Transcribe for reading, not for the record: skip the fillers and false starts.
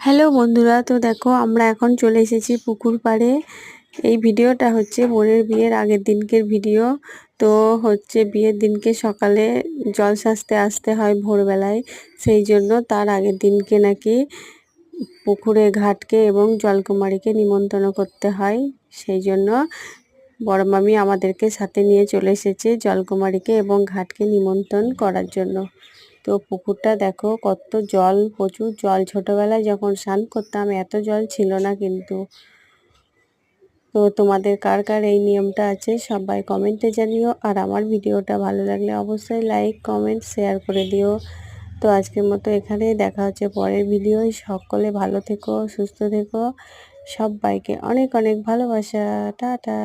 Hello বন্ধুরা, তো দেখো আমরা এখন চলে এসেছি পুকুর পাড়ে। এই ভিডিওটা হচ্ছে বোনের বিয়ের আগের দিনকের ভিডিও। তো হচ্ছে বিয়ের দিনকে সকালে জল সাজতে আসতে হয় ভোরবেলায়, সেই জন্য তার আগের দিনকে নাকি পুকুরে ঘাটকে এবং জলকুমারীকে নিমন্ত্রণ করতে হয়। সেই জন্য বড় মামি আমাদেরকে সাথে নিয়ে চলে এসেছে জলকুমারীকে এবং ঘাটকে নিমন্ত্রণ করার জন্য। তো পুকুরটা দেখো কত জল, প্রচুর জল। ছোটবেলায় যখন স্নান করতাম এত জল ছিল না কিন্তু। তো তোমাদের কার কার এই নিয়মটা আছে সবাই কমেন্টে জানিও, আর আমার ভিডিওটা ভালো লাগলে অবশ্যই লাইক কমেন্ট শেয়ার করে দিও। তো আজকের মতো এখানেই, দেখা হচ্ছে পরের ভিডিও। সকলে ভালো থেকো, সুস্থ থেকো, সবাইকে অনেক অনেক ভালোবাসা। টাটা।